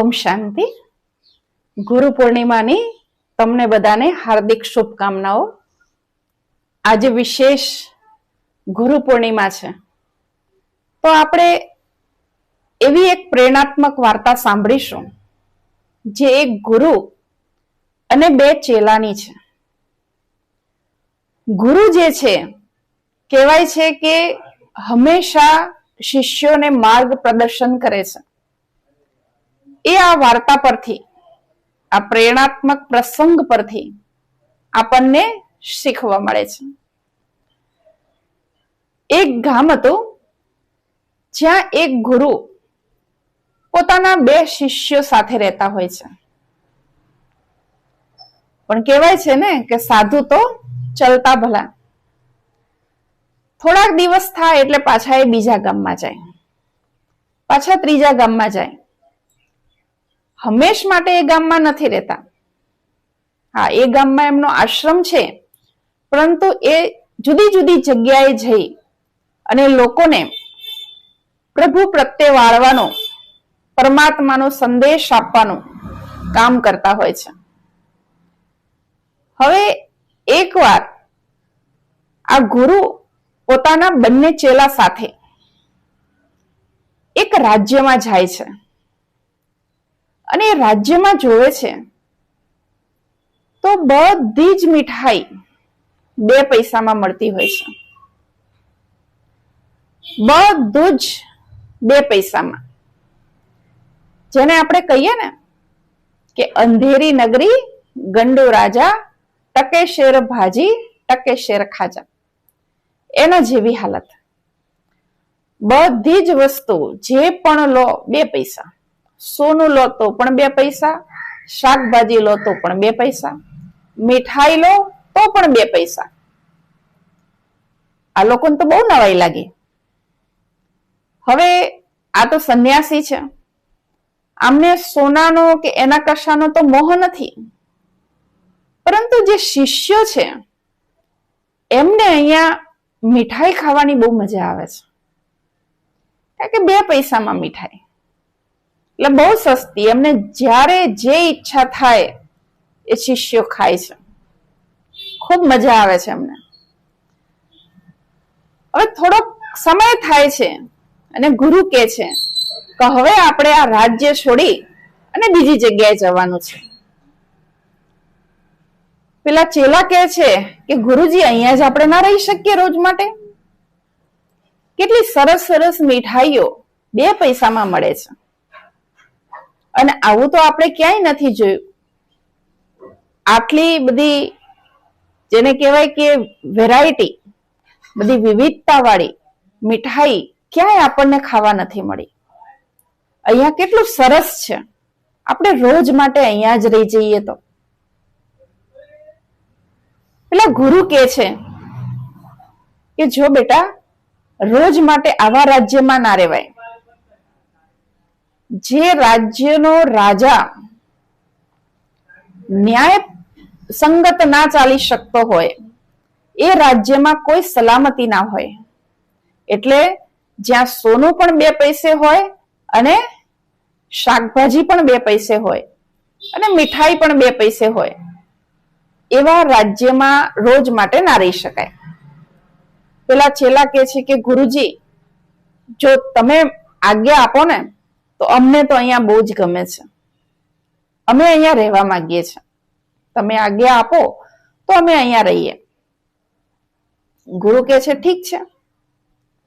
ઓમ શાંતિ. ગુરુ પૂર્ણિમાની તમને બધાને હાર્દિક શુભકામનાઓ. આજે વિશેષ ગુરુ પૂર્ણિમા છે, તો આપણે એવી એક પ્રેરણાત્મક વાર્તા સાંભળીશું જે એક ગુરુ અને બે ચેલાની છે. ગુરુ જે છે, કહેવાય છે કે હંમેશા શિષ્યોને માર્ગ પ્રદર્શન કરે છે. એ આ વાર્તા પરથી, આ પ્રેરણાત્મક પ્રસંગ પરથી આપણને શીખવા મળે છે. એક ગામ હતું જ્યાં એક ગુરુ પોતાના બે શિષ્યો સાથે રહેતા હોય છે. પણ કહેવાય છે ને કે સાધુ તો ચલતા ભલા. થોડાક દિવસ થાય એટલે પાછા એ બીજા ગામમાં જાય, પાછા ત્રીજા ગામમાં જાય. હંમેશ માટે એ ગામમાં નથી રહેતા. હા, એ ગામમાં એમનો આશ્રમ છે, પરંતુ એ જુદી જુદી જગ્યાએ જઈ અને લોકોને પ્રભુ પ્રત્યે વાળવાનો, પરમાત્માનો સંદેશ આપવાનું કામ કરતા હોય છે. હવે એકવાર આ ગુરુ પોતાના બંને ચેલા સાથે એક રાજ્યમાં જાય છે અને એ રાજ્યમાં જોવે છે તો બધી જ મીઠાઈ 2 પૈસામાં મળતી હોય છે. બધું જ 2 પૈસામાં. જેને આપણે કહીએ ને કે અંધેરી નગરી ગંડો રાજા, ટકે શેર ભાજી ટકે શેર ખાજા, એના જેવી હાલત. બધી જ વસ્તુ જે પણ લો 2 પૈસા. સોનું લો તો પણ 2 પૈસા, શાકભાજી લો તો પણ 2 પૈસા, મીઠાઈ લો તો પણ 2 પૈસા. આ લોકોને તો બહુ નવાઈ લાગી. હવે આ તો સંન્યાસી છે, આમને સોનાનો કે એના કશાનો તો મોહ નથી, પરંતુ જે શિષ્યો છે એમને અહીંયા મીઠાઈ ખાવાની બહુ મજા આવે છે. કારણ કે 2 પૈસામાં મીઠાઈ એટલે બહુ સસ્તી. એમને જ્યારે જે ઈચ્છા થાય એ શિષ્યો ખાય છે. ખૂબ મજા આવે છે એમને. હવે થોડોક સમય થાય છે અને ગુરુ કહે છે કે હવે આપણે આ રાજ્ય છોડી અને બીજી જગ્યાએ જવાનું છે. પેલા ચેલા કહે છે કે ગુરુજી, અહીંયા જ આપણે ના રહી શકીએ રોજ માટે? કેટલી સરસ સરસ મીઠાઈઓ 2 પૈસામાં મળે છે, અને આવું તો આપણે ક્યાંય નથી જોયું. આટલી બધી જેને કહેવાય કે વેરાયટી, બધી વિવિધતા વાળી મીઠાઈ ક્યાંય આપણને ખાવા નથી મળી. અહીંયા કેટલું સરસ છે, આપણે રોજ માટે અહીંયા જ રહી જઈએ તો. પેલા ગુરુ કહે છે કે જો બેટા, રોજ માટે આવા રાજ્યમાં ના રહેવાય. જે રાજ્યનો રાજા ન્યાય સંગત ના ચાલી શકતો હોય, એ રાજ્યમાં કોઈ સલામતી ના હોય. એટલે જ્યાં સોનું પણ 2 પૈસે હોય અને શાકભાજી પણ 2 પૈસે હોય અને મીઠાઈ પણ 2 પૈસે હોય, એવા રાજ્યમાં રોજ માટે ના રહી શકાય. પેલા ચેલા કહે છે કે ગુરુજી, જો તમે આજ્ઞા આપો ને તો અમને તો અહીંયા બહુ જ ગમે છે, અમે અહીંયા રહેવા માંગીએ છીએ. તમે આજ્ઞા આપો તો અમે અહીંયા રહીએ. ગુરુ કહે છે ઠીક છે,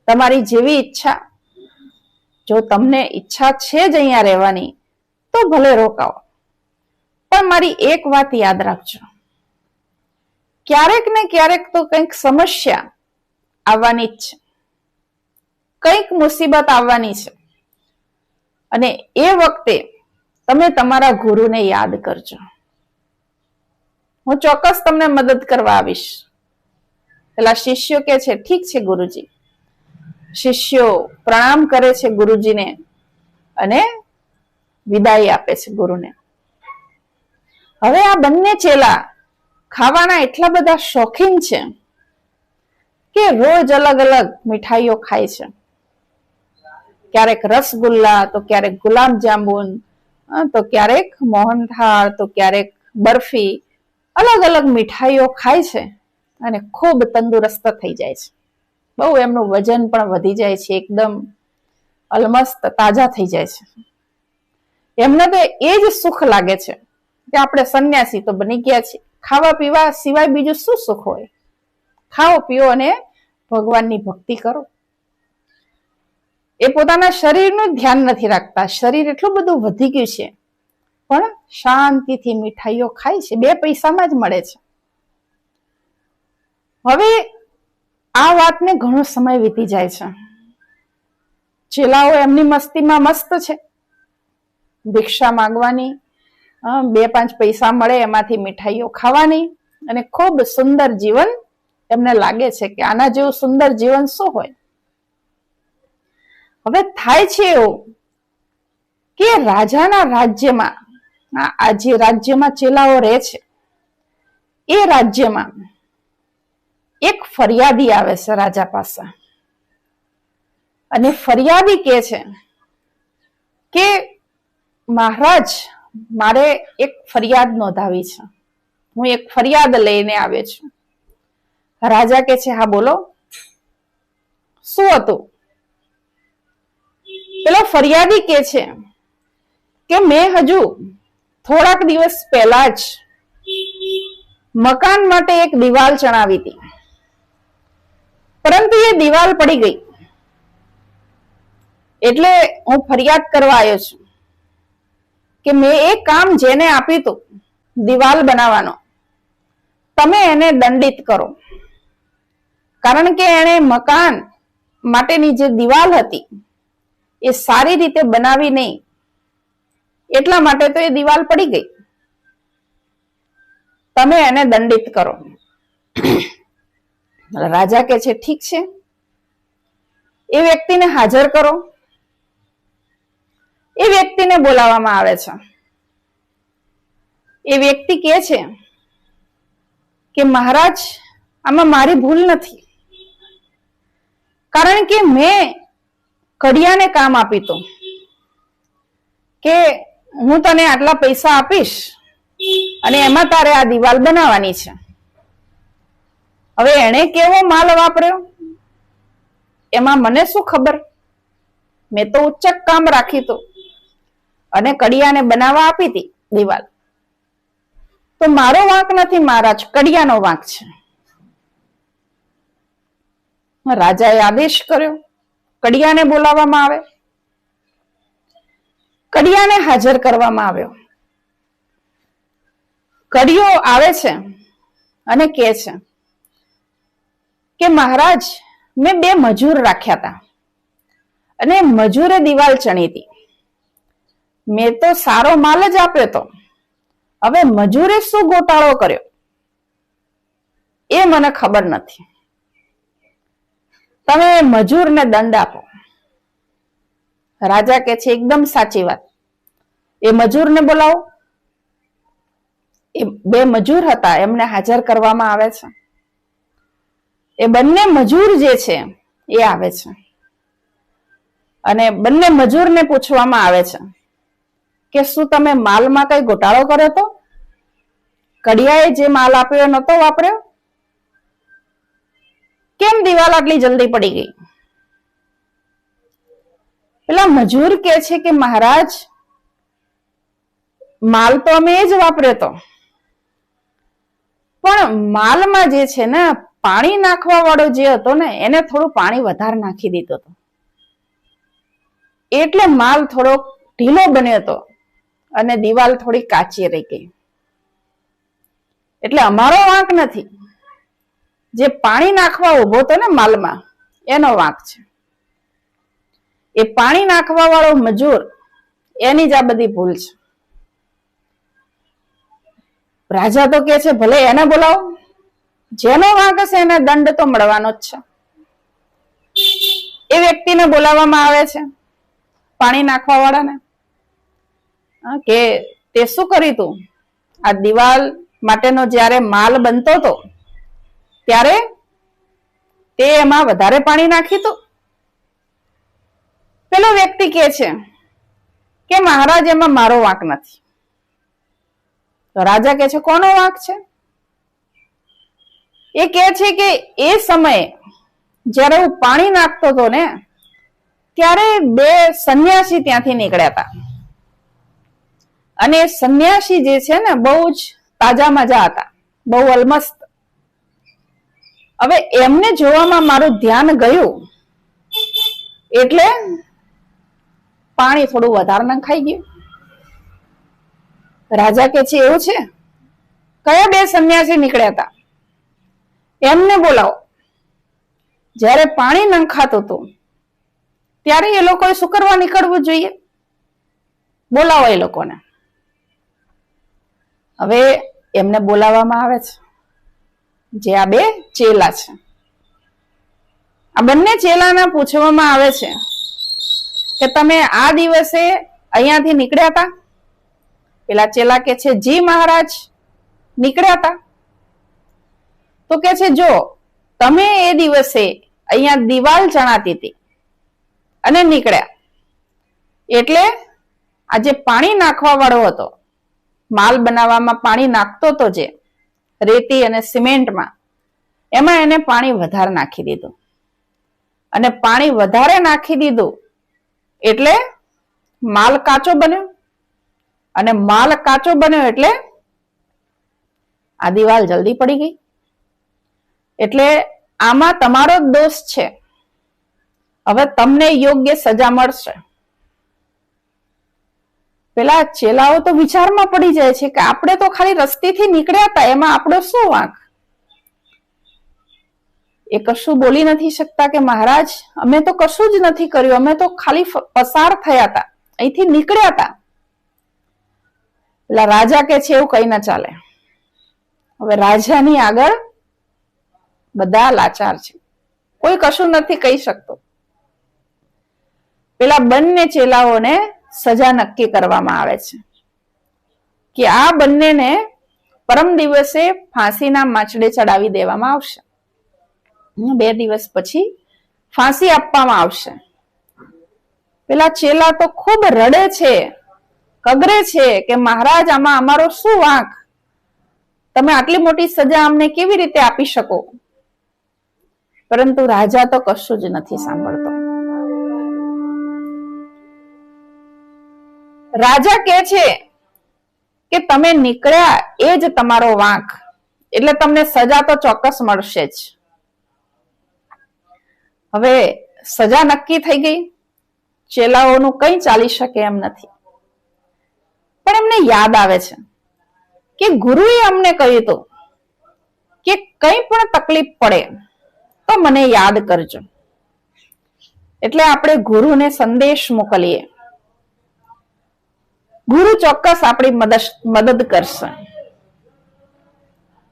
તમારી જેવી ઈચ્છા. જો તમને ઈચ્છા છે જ અહીંયા રહેવાની તો ભલે રોકાવો, પણ મારી એક વાત યાદ રાખજો, ક્યારેક ને ક્યારેક તો કંઈક સમસ્યા આવવાની જ છે, કંઈક મુસીબત આવવાની છે, અને એ વખતે તમે તમારા ગુરુને યાદ કરજો. હું ચોક્કસ તમને મદદ કરવા આવીશ. પેલા શિષ્યો કે છે ઠીક છે ગુરુજી. શિષ્યો પ્રણામ કરે છે ગુરુજીને અને વિદાય આપે છે ગુરુને. હવે આ બંને ચેલા ખાવાના એટલા બધા શોખીન છે કે રોજ અલગ અલગ મીઠાઈઓ ખાય છે. ક્યારેક રસગુલ્લા, તો ક્યારેક ગુલાબ જાંબુન, તો ક્યારેક મોહનથાળ, તો ક્યારેક બરફી, અલગ અલગ મીઠાઈઓ ખાય છે અને ખૂબ તંદુરસ્ત થઈ જાય છે. બહુ એમનું વજન પણ વધી જાય છે, એકદમ અલમસ્ત તાજા થઈ જાય છે. એમને તો એ જ સુખ લાગે છે કે આપણે સંન્યાસી તો બની ગયા છીએ, ખાવા પીવા સિવાય બીજું શું સુખ હોય? ખાઓ પીઓ અને ભગવાનની ભક્તિ કરો. એ પોતાના શરીરનું ધ્યાન નથી રાખતા. શરીર એટલું બધું વધી ગયું છે, પણ શાંતિથી મીઠાઈઓ ખાય છે, 2 પૈસામાં જ મળે છે. હવે આ વાતને ઘણો સમય વીતી જાય છે. ચેલાઓ એમની મસ્તીમાં મસ્ત છે, ભિક્ષા માંગવાની, 2-5 પૈસા મળે એમાંથી મીઠાઈઓ ખાવાની અને ખૂબ સુંદર જીવન એમને લાગે છે કે આના જેવું સુંદર જીવન શું હોય. હવે થાય છે એવું કે રાજાના રાજ્યમાં, આ જે રાજ્યમાં ચેલાઓ રહે છે એ રાજ્યમાં એક ફરિયાદી આવે છે રાજા પાસે, અને ફરિયાદી કહે છે કે મહારાજ, મારે એક ફરિયાદ નોંધાવી છે, હું એક ફરિયાદ લઈને આવ્યો છું. રાજા કહે છે, હા બોલો, શું હતું? પેલો ફરિયાદી કહે છે કે મેં હજુ થોડાક દિવસ પહેલા જ મકાન માટે એક દિવાલ ચણાવી હતી, પરંતુ એ દિવાલ પડી ગઈ, એટલે હું ફરિયાદ કરવા આવ્યો છું કે મેં એ કામ જેને આપ્યું હતું દિવાલ બનાવવાનો, તમે એને દંડિત કરો, કારણ કે એણે મકાન માટેની જે દિવાલ હતી એ સારી રીતે બનાવી નહીં, એટલા માટે તો એ દિવાલ પડી ગઈ. તમે એને દંડિત કરો. રાજા કહે છે, ઠીક છે, એ વ્યક્તિને હાજર કરો. એ વ્યક્તિને બોલાવવામાં આવે છે. એ વ્યક્તિ કહે છે કે મહારાજ, આમાં મારી ભૂલ નથી, કારણ કે મેં કડિયાને કામ આપ્યું હતું કે હું તને આટલા પૈસા આપીશ અને એમાં તારે આ દિવાલ બનાવવાની છે. હવે એણે કેવો માલ વાપર્યો એમાં મને શું ખબર? મેં તો ઉચ્ચક કામ રાખ્યું હતું અને કડિયાને બનાવવા આપી હતી દિવાલ. તો મારો વાંક નથી મહારાજ, કડિયાનો વાંક છે. રાજાએ આદેશ કર્યો, કડિયાને બોલાવવામાં આવે. કડિયાને હાજર કરવામાં આવ્યો. કડિયો આવે છે અને કહે છે કે મહારાજ, મેં 2 મજૂર રાખ્યા હતા અને મજૂરે દિવાલ ચણી હતી. મેં તો સારો માલ જ આપ્યો હતો, હવે મજૂરે શું ગોટાળો કર્યો એ મને ખબર નથી. તમે મજૂરને દંડ આપો. રાજા કહે છે, એકદમ સાચી વાત, એ મજૂરને બોલાવો. એ 2 મજૂર હતા, એમને હાજર કરવામાં આવે છે. એ બંને મજૂર જે છે એ આવે છે અને બંને મજૂરને પૂછવામાં આવે છે કે શું તમે માલમાં કઈ ગોટાળો કર્યો હતો? કડિયાએ જે માલ આપ્યો નતો વાપર્યો? કેમ દિવાલ આટલી જલ્દી પડી ગઈ? પેલા મજૂર કહે છે કે મહારાજ, માલ તો અમે જ વાપર્યો હતો, પણ માલમાં જે છે ને પાણી નાખવા વાળો જે હતો ને એને થોડું પાણી વધારે નાખી દીધું હતું, એટલે માલ થોડો ઢીલો બન્યો હતો અને દિવાલ થોડી કાચી રહી ગઈ. એટલે અમારો વાંક નથી, જે પાણી નાખવા ઉભો હતો ને માલમાં એનો વાંક છે. એ પાણી નાખવા વાળો મજૂર, એની જ આ બધી ભૂલ છે. રાજા તો કે છે ભલે એને બોલાવો, જેનો વાંક હશે એને દંડ તો મળવાનો જ છે. એ વ્યક્તિને બોલાવવામાં આવે છે, પાણી નાખવા વાળાને, કે તે શું કર્યું તું? આ દિવાલ માટેનો જ્યારે માલ બનતો હતો ત્યારે તે એમાં વધારે પાણી નાખ્યું હતું? પેલો વ્યક્તિ કહે છે કે મહારાજ એમાં મારો વાંક નથી. તો રાજા કહે છે કોનો વાંક છે? એ કહે છે કે એ સમયે જ્યારે હું પાણી નાખતો હતો ને ત્યારે 2 સંન્યાસી ત્યાંથી નીકળ્યા હતા. અને સંન્યાસી જે છે ને બહુ જ તાજા મજા હતા, બહુ અલમસ્ત. હવે એમને જોવામાં મારું ધ્યાન ગયું એટલે પાણી થોડું વધારે નખાઈ ગયું. રાજા કે છે એવું છે? કયા 2 સંન્યાસી નીકળ્યા હતા? એમને બોલાવો. જ્યારે પાણી નંખાતું હતું ત્યારે એ લોકોએ શું કરવા નીકળવું જોઈએ? બોલાવો એ લોકોને. હવે એમને બોલાવવામાં આવે છે, જે આ 2 ચેલા છે. આ બંને ચેલાને પૂછવામાં આવે છે કે તમે આ દિવસે અહીંયાથી નીકળ્યા હતા? પેલા ચેલા કે છે જી મહારાજ, નીકળ્યા હતા. તો કે છે જો તમે એ દિવસે અહીંયા દિવાલ ચણાતી હતી અને નીકળ્યા એટલે આ જે પાણી નાખવા વાળો હતો, માલ બનાવવામાં પાણી નાખતો હતો જે રેતી અને સિમેન્ટમાં, એમાં એને પાણી વધારે નાખી દીધું. અને પાણી વધારે નાખી દીધું એટલે માલ કાચો બન્યો. અને માલ કાચો બન્યો એટલે આ દિવાલ જલ્દી પડી ગઈ. એટલે આમાં તમારો જ દોષ છે. હવે તમને યોગ્ય સજા મળશે. પેલા ચેલાઓ તો વિચારમાં પડી જાય છે કે આપણે તો ખાલી રસ્તીથી નીકળ્યા હતા, એમાં આપણો શું વાંક? એ કશું બોલી નથી શકતા કે મહારાજ અમે તો કશું જ નથી કર્યું, અમે તો ખાલી પસાર થયા હતા, અહીંથી નીકળ્યા હતા. પેલા રાજા કે છે એવું કઈ ના ચાલે. હવે રાજાની આગળ બધા લાચાર છે, કોઈ કશું નથી કહી શકતો. પેલા બંને ચેલાઓને સજા નક્કી કરવામાં આવે છે કે આ બંનેને પરમ દિવસે ફાંસીના માંચડે ચડાવી દેવામાં આવશે. 2 દિવસ પછી ફાંસી આપવામાં આવશે. પેલા ચેલા તો ખૂબ રડે છે, કગરે છે કે મહારાજ આમાં અમારો શું વાંક? તમે આટલી મોટી સજા અમને કેવી રીતે આપી શકો? પરંતુ રાજા તો કશું જ નથી સાંભળતો. રાજા કહે છે કે તમે નીકળ્યા એ જ તમારો વાંક, એટલે તમને સજા તો ચોક્કસ મળશે જ. હવે સજા નક્કી થઈ ગઈ. ચેલાઓનું કંઈ ચાલી શકે એમ નથી. પણ એમને યાદ આવે છે કે ગુરુએ અમને કહ્યું હતું કે કંઈ પણ તકલીફ પડે તો મને યાદ કરજો. એટલે આપણે ગુરુને સંદેશ મોકલીએ, ગુરુ ચોક્કસ આપણી મદદ કરશે.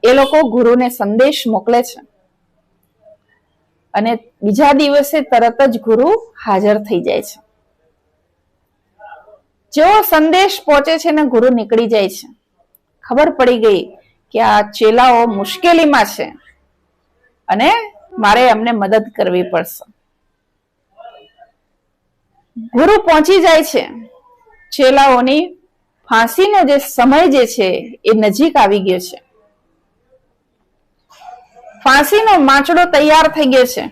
એ લોકો ગુરુને સંદેશ મોકલે છે અને બીજા દિવસે તરત જ ગુરુ હાજર થઈ જાય છે. જેવો સંદેશ પહોંચે છે ને ગુરુ નીકળી જાય છે, ખબર પડી ગઈ કે આ ચેલાઓ મુશ્કેલીમાં છે અને મારે એમને મદદ કરવી પડશે. ગુરુ પહોંચી જાય છે. ચેલાઓની ફાંસીનો જે સમય જે છે એ નજીક આવી ગયો છે. ફાંસીનો માંચડો તૈયાર થઈ ગયો છે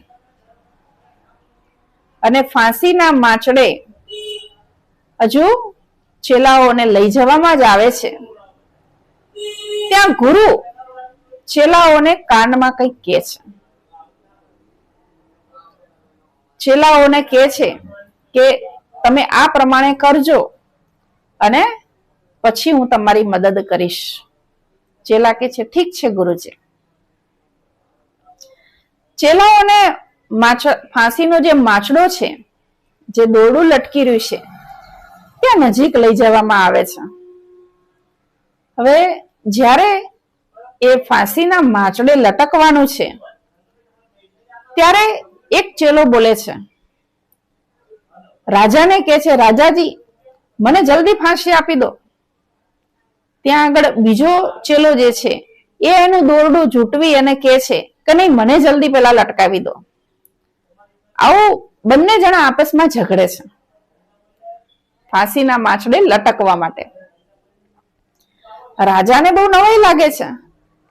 અને ફાંસીના માંચડે હજુ ચેલાઓને લઈ જવામાં જ આવે છે. ત્યાં ગુરુ ચેલાઓને કાનમાં કંઈક કહે છે. ચેલાઓને કહે છે કે તમે આ પ્રમાણે કરજો અને પછી હું તમારી મદદ કરીશ. ચેલા કે છે ઠીક છે ગુરુજી. ચેલાઓને ફાંસીનો જે માંચડો છે, જે દોરડું લટકી રહ્યું છે, ત્યાં નજીક લઈ જવામાં આવે છે. હવે જ્યારે એ ફાંસીના માંચડે લટકવાનું છે ત્યારે એક ચેલો બોલે છે, રાજાને કહે છે રાજાજી મને જલ્દી ફાંસી આપી દો. ત્યાં આગળ બીજો ચેલો જે છે એ એનું દોરડું ઝૂંટવી અને કહે છે કે નહીં મને જલ્દી પેલા લટકાવી દો. આવું બંને જણા આપસમાં ઝઘડે છે. ફાંસીના માછડે લટકવા માટે. રાજાને બહુ નવાઈ લાગે છે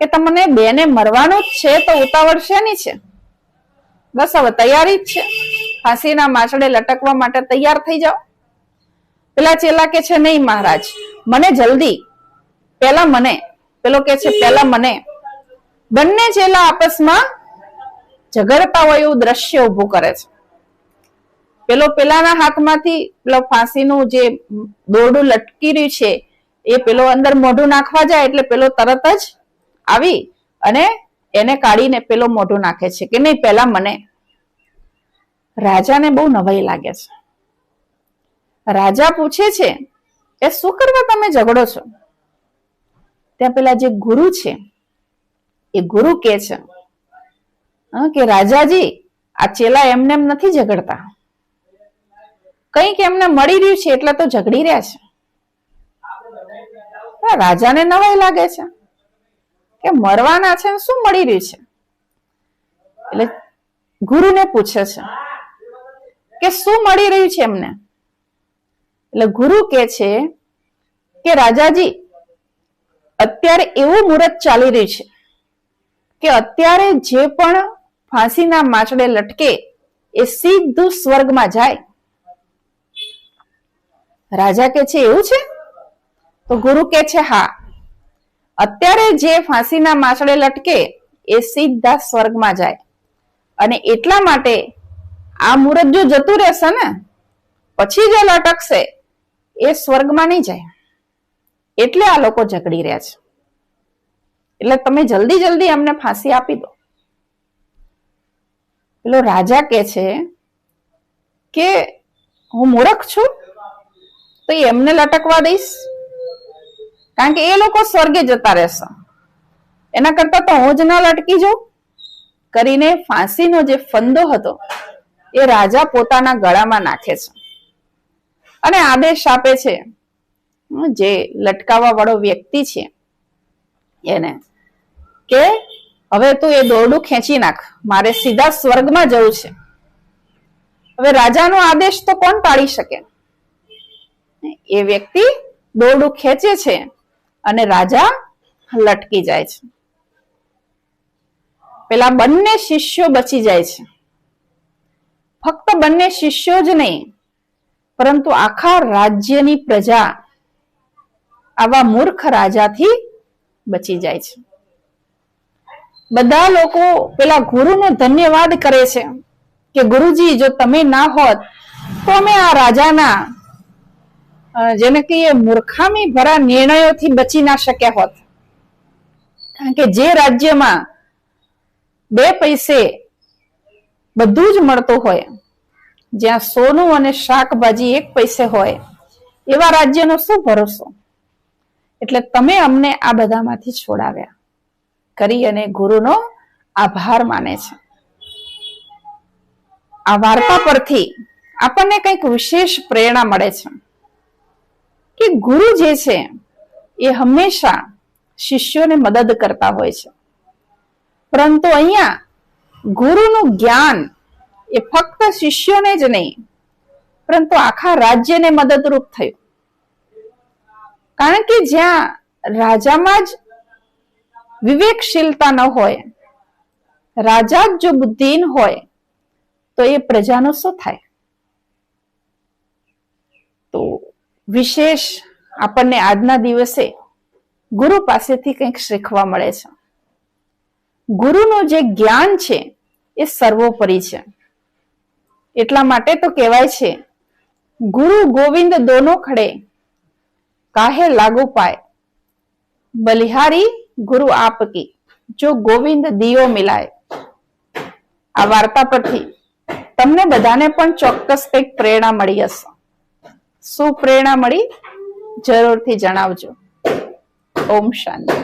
કે તમને બેને મરવાનું જ છે તો ઉતાવળ શેની છે? બસ હવે તૈયારી જ છે, ફાંસીના માછડે લટકવા માટે તૈયાર થઈ જાઓ. પેલા ચેલા કે છે નહીં મહારાજ, મને જલ્દી, પેલા મને. પેલો કે છે પેલા મને. બંને ચેલા આપસમાં ઝઘડતા હોય એવું દ્રશ્ય ઉભું કરે છે. પેલો પેલાના હાથમાંથી પેલો ફાંસીનું જે દોરડું લટકી રહ્યું છે એ પેલો અંદર મોઢું નાખવા જાય એટલે પેલો તરત જ આવી અને એને કાઢીને પેલો મોઢું નાખે છે કે નહીં પેલા મને. રાજાને બહુ નવાઈ લાગે છે. રાજા પૂછે છે એ શું કરવા તમે ઝઘડો છો? ત્યાં પેલા જે ગુરુ છે એ ગુરુ કે છે કે રાજાજી, આ ચેલા એમને એમ નથી ઝઘડતા, કંઈક એમને મળી રહ્યું છે એટલે તો ઝઘડી રહ્યા છે. રાજાને નવાઈ લાગે છે કે મરવાના છે શું મળી રહ્યું છે? એટલે ગુરુને પૂછે છે કે શું મળી રહ્યું છે એમને? એટલે ગુરુ કે છે કે રાજાજી, અત્યારે એવું મુહૂર્ત ચાલી રહ્યું છે કે અત્યારે જે પણ ફાંસીના માછડે લટકે એ સીધું સ્વર્ગમાં જાય. રાજા કે છે એવું છે? તો ગુરુ કે છે હા, અત્યારે જે ફાંસીના માછડે લટકે એ સીધા સ્વર્ગમાં જાય. અને એટલા માટે આ મુહૂર્ત જો જતું રહેશે ને પછી જે લટકશે એ સ્વર્ગમાં નહીં જાય. એટલે આ લોકો ઝઘડી રહ્યા છે. એટલે તમે જલ્દી જલ્દી અમને ફાંસી આપી દો. પેલો રાજા કે છે કે હું મૂર્ખ છું તો એમને લટકવા દઈશ? કારણ કે એ લોકો સ્વર્ગે જતા રહેશે, એના કરતા તો હું જ ના લટકી જાઉં કરીને ફાંસીનો જે ફંદો હતો એ રાજા પોતાના ગળામાં નાખે છે અને આદેશ આપે છે જે લટકાવવા વાળો વ્યક્તિ છે એને કે હવે તું એ દોરડું ખેંચી નાખ, મારે સીધા સ્વર્ગમાં જવું છે. હવે રાજાનો આદેશ તો કોણ ટાળી શકે? એ વ્યક્તિ દોરડું ખેંચે છે અને રાજા લટકી જાય છે. પેલા બંને શિષ્યો બચી જાય છે. ફક્ત બંને શિષ્યો જ નહીં પરંતુ આખા રાજ્યની પ્રજા આવા મૂર્ખ રાજાથી બચી જાય છે. બધા લોકો પેલા ગુરુનો ધન્યવાદ કરે છે કે ગુરુજી, જો તમે ના હોત તો અમે આ રાજાના જેને કહીએ મૂર્ખામી ભરા નિર્ણયોથી બચી ના શક્યા હોત. કારણ કે જે રાજ્યમાં 2 પૈસે બધું જ મળતું હોય, જ્યાં સોનું અને શાકભાજી 1 પૈસે હોય, એવા રાજ્યનો શું ભરોસો? એટલે તમે અમને આ બધામાંથી છોડાવ્યા કરી અને ગુરુનો આભાર માને છે. આ વાર્તા પરથી આપણને કંઈક વિશેષ પ્રેરણા મળે છે કે ગુરુ જે છે એ હંમેશા શિષ્યોને મદદ કરતા હોય છે. પરંતુ અહીંયા ગુરુનું જ્ઞાન એ ફક્ત શિષ્યોને જ નહીં પરંતુ આખા રાજ્યને મદદરૂપ થયું. કારણ કે જ્યાં રાજામાં જ વિવેકશીલતા ન હોય, રાજા જ જો બુદ્ધિહીન હોય તો એ પ્રજાનું શું થાય? તો વિશેષ આપણને આજના દિવસે ગુરુ પાસેથી કંઈક શીખવા મળે છે. ગુરુનું જે જ્ઞાન છે એ સર્વોપરી છે. એટલા માટે તો કહેવાય છે ગુરુ ગોવિંદ દોનો ખડે કાહે લાગુ પાય, બલિહારી ગુરુ આપકી જો ગોવિંદ દિયો મિલાય. આ વાર્તા પરથી તમને બધાને પણ ચોક્કસ કંઈક પ્રેરણા મળી હશે. શું પ્રેરણા મળી જરૂરથી જણાવજો. ઓમ શાંતિ.